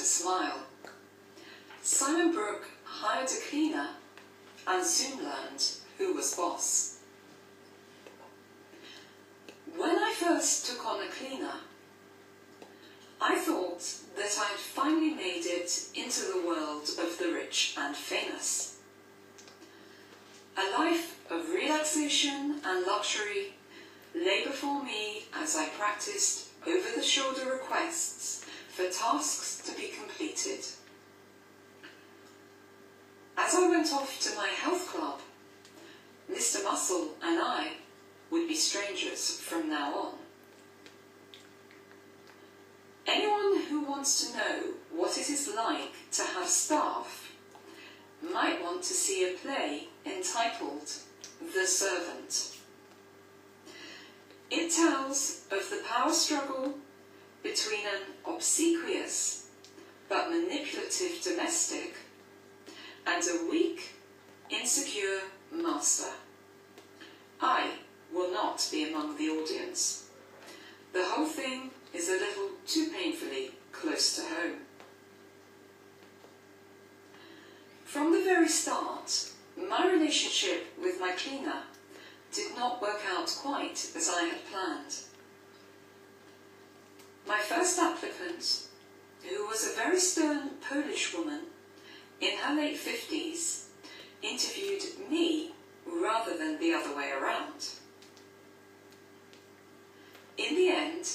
smile. Simon Brooke hired a cleaner and soon learned who was boss. When I first took on a cleaner, I thought that I'd finally made it into the world of the rich and famous. A life of relaxation and luxury lay before me as I practiced over-the-shoulder requests for tasks to be completed. As I went off to my health club, Mr. Muscle and I would be strangers from now on. Anyone who wants to know what it is like to have staff might want to see a play entitled The Servant. It tells of the power struggle between an obsequious but manipulative domestic and a weak, insecure master. I will not be among the audience. The whole thing is a little too painfully close to home. From the very start, my relationship with my cleaner did not work out quite as I had planned. My first applicant, who was a very stern Polish woman in her late 50s, interviewed me rather than the other way around. In the end,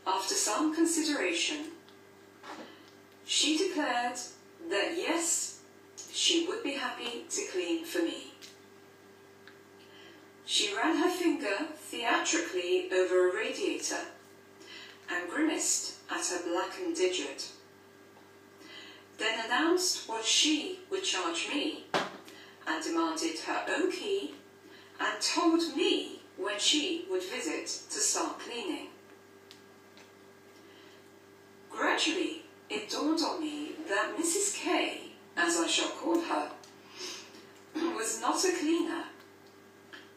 after some consideration, she declared that yes, she would be happy to clean for me. She ran her finger theatrically over a radiator and grimaced at her blackened digit, then announced what she would charge me and demanded her own key and told me when she would visit to start cleaning. Gradually, it dawned on me that Mrs. K, as I shall call her, was not a cleaner,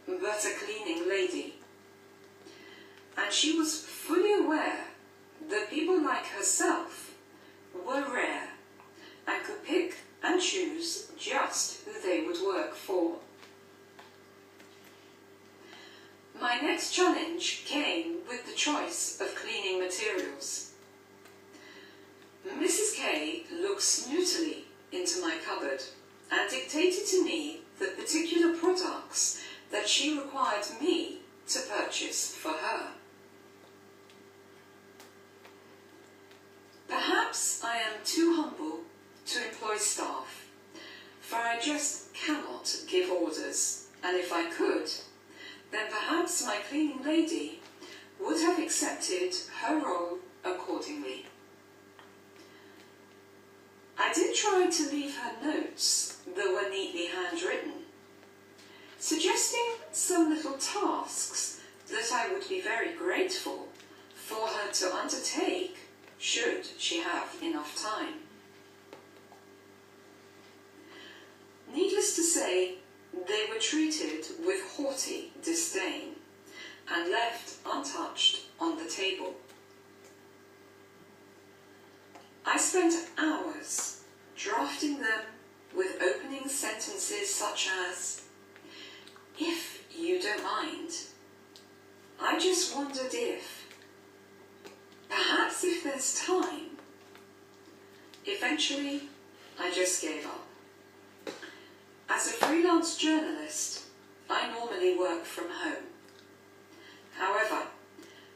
but a cleaning lady. And she was fully aware that people like herself were rare and could pick and choose just who they would work for. My next challenge came with the choice of cleaning materials. Mrs. K looked snootily into my cupboard and dictated to me the particular products that she required me to purchase for her. Perhaps I am too humble to employ staff, for I just cannot give orders, and if I could, then perhaps my cleaning lady would have accepted her role accordingly. I did try to leave her notes that were neatly handwritten, suggesting some little tasks that I would be very grateful for her to undertake should she have enough time. Needless to say, they were treated with haughty disdain and left untouched on the table. I spent hours drafting them with opening sentences such as, "If you don't mind, I just wondered if, perhaps if there's time." Eventually, I just gave up. As a freelance journalist, I normally work from home. However,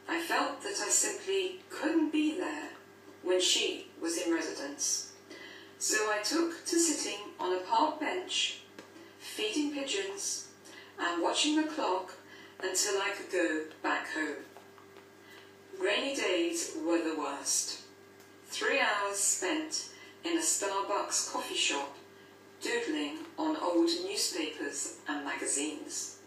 I felt that I simply couldn't be there when she was in residence. So I took to sitting on a park bench, feeding pigeons, and watching the clock until I could go back home. Rainy days were the worst. 3 hours spent in a Starbucks coffee shop, doodling on old newspapers and magazines.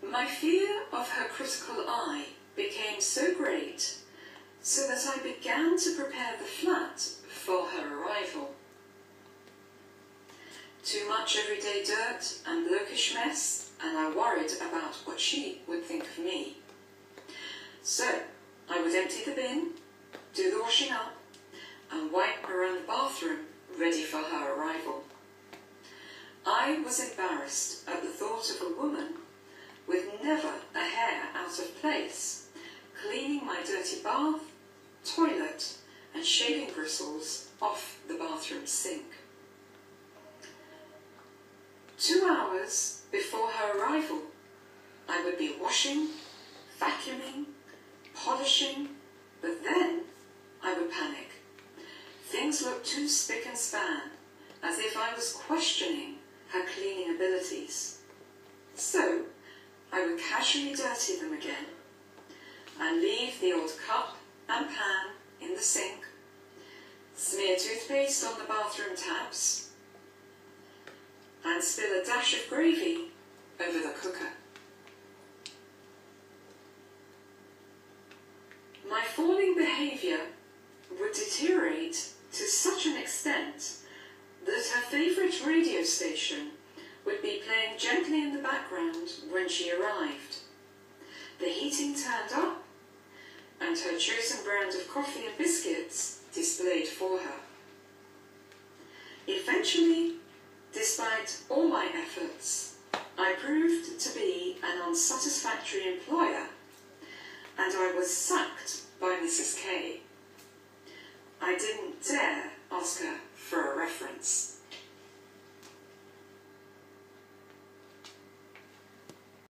My fear of her critical eye became so great so that I began to prepare the flat for her arrival. Too much everyday dirt and blockish mess, and I worried about what she would think of me. So I I would empty the bin, do the washing up, and wipe around the bathroom ready for her arrival. I was embarrassed at the thought of a woman with never a hair out of place cleaning my dirty bath, toilet, and shaving bristles off the bathroom sink. 2 hours before her arrival, I would be washing, vacuuming, polishing, but then I would panic. Things looked too spick and span, as if I was questioning her cleaning abilities. So I would casually dirty them again and leave the old cup and pan in the sink, smear toothpaste on the bathroom taps, and spill a dash of gravy over the cooker. My falling behaviour would deteriorate to such an extent that her favourite radio station would be playing gently in the background when she arrived. The heating turned up, and her chosen brand of coffee and biscuits displayed for her. Eventually, despite all my efforts, I proved to be an unsatisfactory employer, and I was sacked by Mrs. K. I didn't dare ask her for a reference.